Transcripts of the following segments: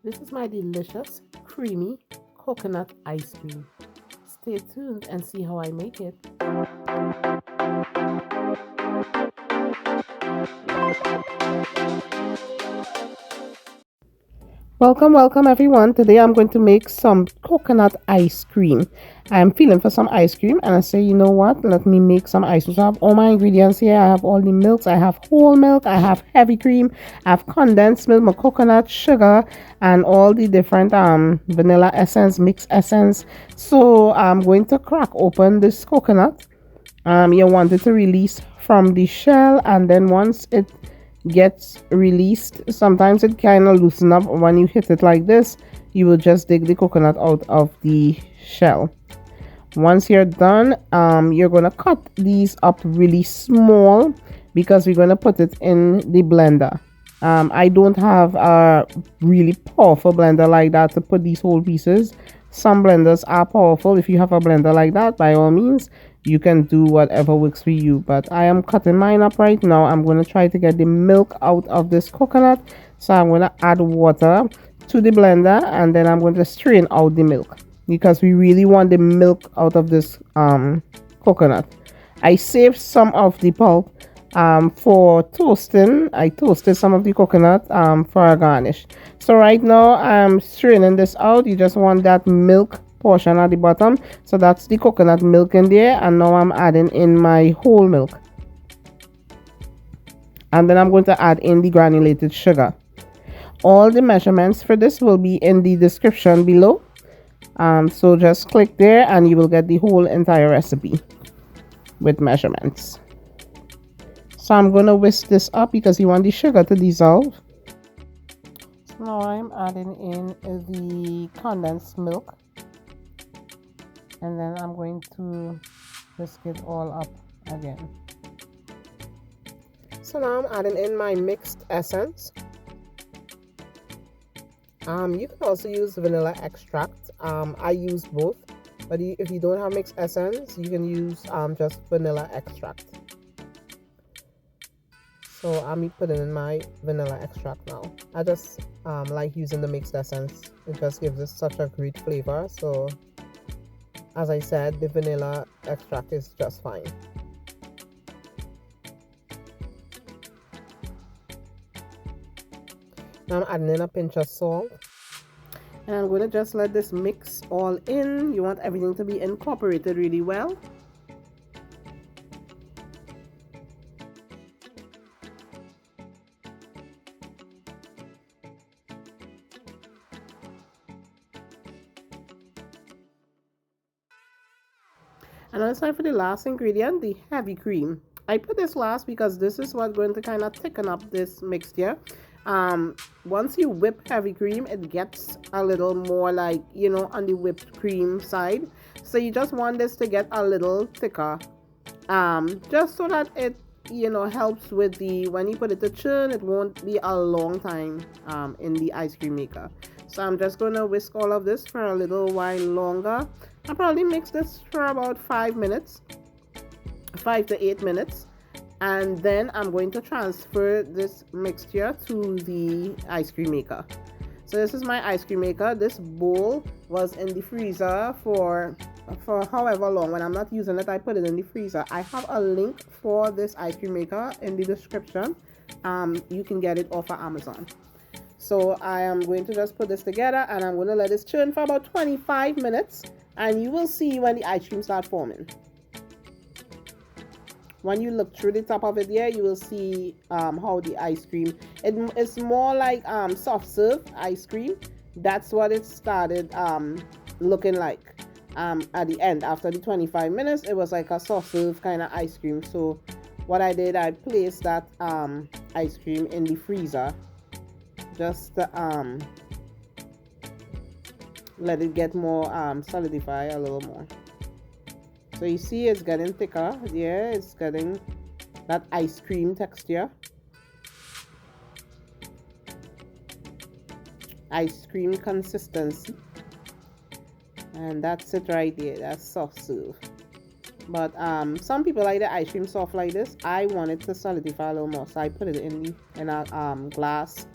This is my delicious, creamy coconut ice cream. Stay tuned and see how I make it. Welcome everyone. Today I'm going to make some coconut ice cream. I'm feeling for some ice cream and I say, you know what? Let me make some ice cream. So I have all my ingredients here. I have all the milks. I have whole milk. I have heavy cream. I have condensed milk, my coconut, sugar, and all the different vanilla essence, mixed essence. So I'm going to crack open this coconut. You want it to release from the shell, and then once it gets released, sometimes it kind of loosen up. When you hit it like this, you will just dig the coconut out of the shell. Once you're done, you're going to cut these up really small because we're going to put it in the blender. I don't have a really powerful blender like that to put these whole pieces. Some blenders are powerful. If you have a blender like that, by all means, you can do whatever works for you. But I am cutting mine up right now. I'm going to try to get the milk out of this coconut. So I'm going to add water to the blender and then I'm going to strain out the milk because we really want the milk out of this coconut. I saved some of the pulp for toasting. I toasted some of the coconut for a garnish. So right now I'm straining this out. You just want that milk portion at the bottom. So that's the coconut milk in there, and now I'm adding in my whole milk, and then I'm going to add in the granulated sugar. All the measurements for this will be in the description below, so just click there and you will get the whole entire recipe with measurements. So I'm going to whisk this up because you want the sugar to dissolve. So now I'm adding in the condensed milk, and then I'm going to whisk it all up again. So now I'm adding in my mixed essence. You can also use vanilla extract. I use both, but if you don't have mixed essence, you can use just vanilla extract. So I'm putting in my vanilla extract now. I just like using the mixed essence. It just gives us such a great flavor. So as I said, the vanilla extract is just fine. Now I'm adding in a pinch of salt. And I'm going to just let this mix all in. You want everything to be incorporated really well. And now it's time for the last ingredient, the heavy cream. I put this last because this is what's going to kind of thicken up this mixture. Once you whip heavy cream, it gets a little more like, on the whipped cream side. So you just want this to get a little thicker, just so that it helps with when you put it to churn, it won't be a long time in the ice cream maker. So I'm just going to whisk all of this for a little while longer. I'll probably mix this for about 5 minutes, 5 to 8 minutes, and then I'm going to transfer this mixture to the ice cream maker. So this is my ice cream maker. This bowl was in the freezer for however long. When I'm not using it, I put it in the freezer. I have a link for this ice cream maker in the description. You can get it off of Amazon. So I am going to just put this together and I'm going to let this churn for about 25 minutes, and you will see when the ice cream start forming. When you look through the top of it there, you will see how the ice cream, it's more like soft serve ice cream. That's what it started looking like at the end. After the 25 minutes, it was like a soft serve kind of ice cream. So what I did, I placed that ice cream in the freezer just to let it get more solidify a little more. So you see it's getting thicker. Yeah, it's getting that ice cream texture, ice cream consistency, and that's it right there. That's soft serve. But some people like the ice cream soft like this. I want it to solidify a little more, so I put it in a glass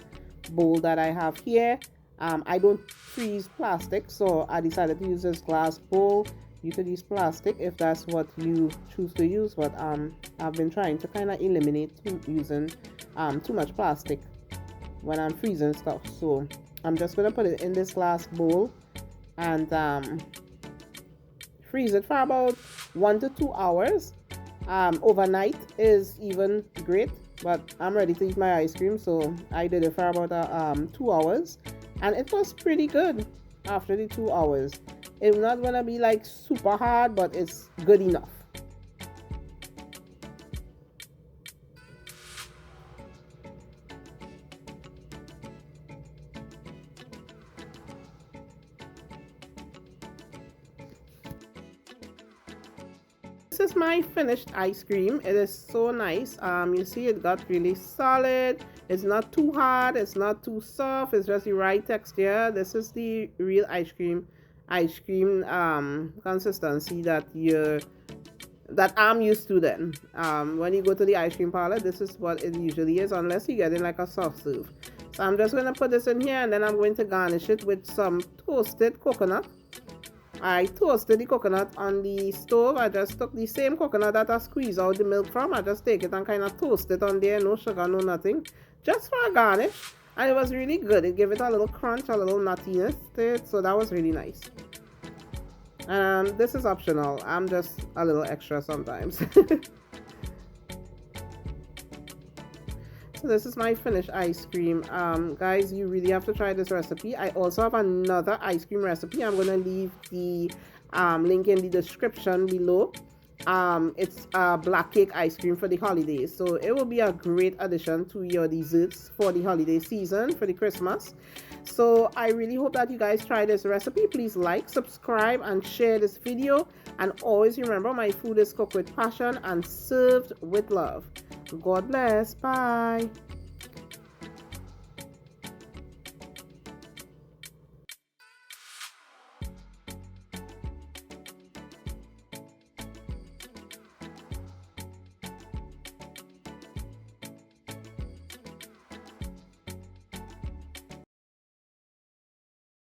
bowl that I have here. I don't freeze plastic, so I decided to use this glass bowl. You could use plastic if that's what you choose to use, but I've been trying to kind of eliminate using too much plastic when I'm freezing stuff. So I'm just gonna put it in this glass bowl and freeze it for about 1 to 2 hours. Overnight is even great, but I'm ready to eat my ice cream, so I did it for about 2 hours, and it was pretty good after the 2 hours. It's not gonna be like super hard, but it's good enough. This is my finished ice cream. It is so nice. You see it got really solid. It's not too hard, it's not too soft, it's just the right texture. This is the real ice cream consistency that I'm used to. Then when you go to the ice cream parlor, this is what it usually is, unless you get it like a soft serve. So I'm just going to put this in here, and then I'm going to garnish it with some toasted coconut. I toasted the coconut on the stove. I just took the same coconut that I squeeze out the milk from. I just take it and kind of toast it on there. No sugar, no nothing. Just for a garnish. And it was really good. It gave it a little crunch, a little nuttiness to it. So that was really nice. This is optional. I'm just a little extra sometimes. So this is my finished ice cream. Guys, you really have to try this recipe. I also have another ice cream recipe. I'm going to leave the link in the description below. It's a black cake ice cream for the holidays, so it will be a great addition to your desserts for the holiday season, for the Christmas. So I really hope that you guys try this recipe. Please like, subscribe, and share this video. And always remember, my food is cooked with passion and served with love. God bless. Bye.